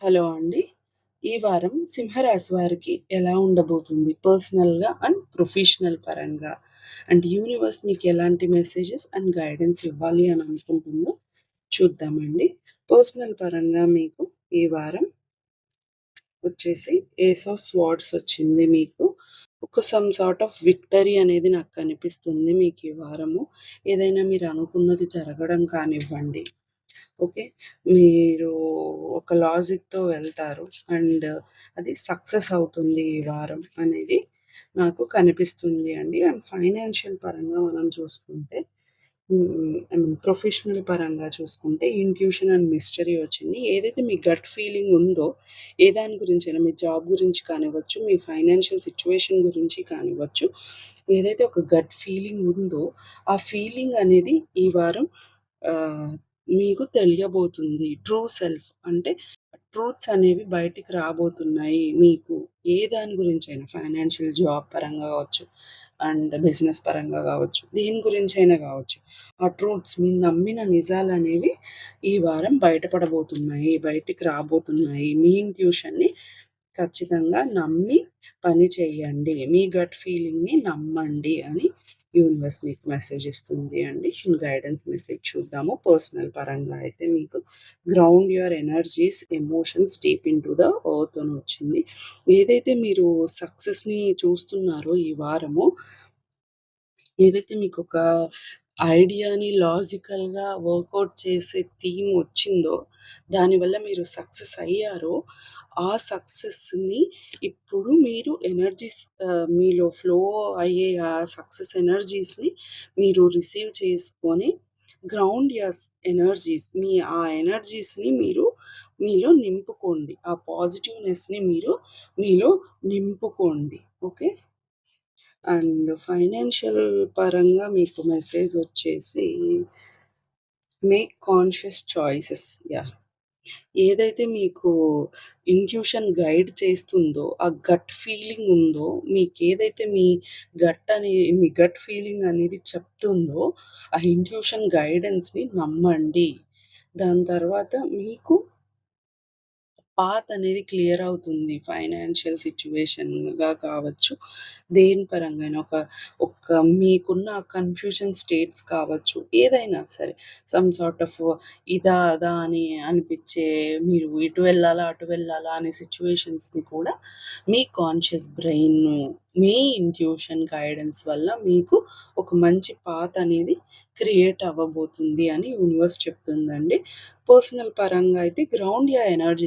Hello అండి. ఈ వారం సింహరాశి వారికి ఎలా ఉండబోతుంది? పర్సనల్‌గా అండ్ ప్రొఫెషనల్ పరంగా. అండ్ యూనివర్స్ మీకు ఎలాంటి మెసేజెస్ అండ్ గైడెన్స్ ఇవ్వాలి అని అనుకుంటుందో చూద్దామండి. పర్సనల్ పరంగా మీకు ఈ వారం వచ్చేసి ఏస్ ఆఫ్ స్వార్డ్స్ వచ్చింది మీకు. ఒక సమ్ సార్ట్ ఆఫ్ విక్టరీ అనేది నాకు కనిపిస్తుంది మీకు ఈ వారము. ఏదైనా మీరు అనుకున్నది జరగడం కానివ్వండి. ఓకే. మీరు ఒక లాజిక్‌తో వెళ్తారు. అండ్ అది సక్సెస్ అవుతుంది ఈ వారం అనేది నాకు కనిపిస్తుంది అండి. అండ్ ఫైనాన్షియల్ పరంగా మనం చూసుకుంటే ఐ మీన్ ప్రొఫెషనల్ పరంగా చూసుకుంటే ఇంట్యూషన్ అండ్ మిస్టరీ వచ్చింది. ఏదైతే మీ గట్ ఫీలింగ్ ఉందో, ఏ దాని గురించైనా మీ జాబ్ గురించి కానివ్వచ్చు, మీ ఫైనాన్షియల్ సిట్యుయేషన్ గురించి కానివ్వచ్చు, ఏదైతే ఒక గట్ ఫీలింగ్ ఉందో, ఆ ఫీలింగ్ అనేది ఈ వారం ఆహ్, మీకు తెలియబోతుంది. ట్రూ సెల్ఫ్ అంటే ట్రూత్స్ అనేవి బయటికి రాబోతున్నాయి మీకు. ఏ దాని గురించైనా ఫైనాన్షియల్ జాబ్ పరంగా కావచ్చు, అండ్ బిజినెస్ పరంగా కావచ్చు, దేని గురించైనా కావచ్చు. ఆ ట్రూత్స్ మీరు నమ్మిన నిజాలనేవి ఈ వారం బయటపడబోతున్నాయి. బయటికి రాబోతున్నాయి. మీ ఇంట్యూషన్‌ని ఖచ్చితంగా నమ్మి పని చేయండి. మీ గట్ ఫీలింగ్‌ని నమ్మండి అని యూనివర్స్ మీకు మెసేజ్ ఇస్తుంది అండి. గైడెన్స్ మెసేజ్ చూద్దాము. పర్సనల్ పరంగా అయితే మీకు ground your energies, emotions deep into the earth అని వచ్చింది. ఏదైతే మీరు సక్సెస్‌ని చూస్తున్నారో ఈ వారము, ఏదైతే మీకొక ఐడియాని లాజికల్‌గా వర్కౌట్ చేసే థీమ్ వచ్చిందో, దానివల్ల మీరు సక్సెస్ అయ్యారో, ఆ సక్సెస్‌ని ఇప్పుడు మీరు మీలో ఫ్లో అయ్యే ఆ సక్సెస్ ఎనర్జీస్‌ని మీరు రిసీవ్ చేసుకొని గ్రౌండ్ యస్ ఎనర్జీస్ ఆ ఎనర్జీస్‌ని మీరు మీలో నింపుకోండి. ఆ పాజిటివ్‌నెస్‌ని మీరు మీలో నింపుకోండి. ఓకే. అండ్ ఫైనాన్షియల్ పరంగా మీకు మెసేజ్ వచ్చేసి మేక్ కాన్షియస్ చాయిసెస్. యాహ్! ఏదైతే మీకు ఇంట్యూషన్ గైడ్ చేస్తుందో, ఆ గట్ ఫీలింగ్ ఉందో, మీకేదైతే మీ గట్ ఫీలింగ్ అనేది చెప్తుందో, ఆ ఇంట్యూషన్ గైడెన్స్‌ని నమ్మండి. దాని తర్వాత మీకు పాత్ అనేది క్లియర్ అవుతుంది. ఫైనాన్షియల్ సిట్యుయేషన్‌గా కావచ్చు, దేని పరంగానైనా ఒక మీకున్న కన్‌ఫ్యూజన్ స్టేట్స్ కావచ్చు, ఏదైనా సరే సమ్ సార్ట్ ఆఫ్ ఇదా, అదా అని అనిపిచ్చే మీరు ఇటు వెళ్ళాలా, అటు వెళ్ళాలా అనే సిట్యుయేషన్స్‌ని కూడా మీ కాన్షియస్ బ్రెయిను, మీ ఇంట్యూషన్ గైడెన్స్ వల్ల మీకు ఒక మంచి పాత్ అనేది క్రియేట్ అవ్వబోతుంది అని యూనివర్స్ చెప్తుందండి. పర్సనల్ పరంగా అయితే గ్రౌండ్ యా ఎనర్జీ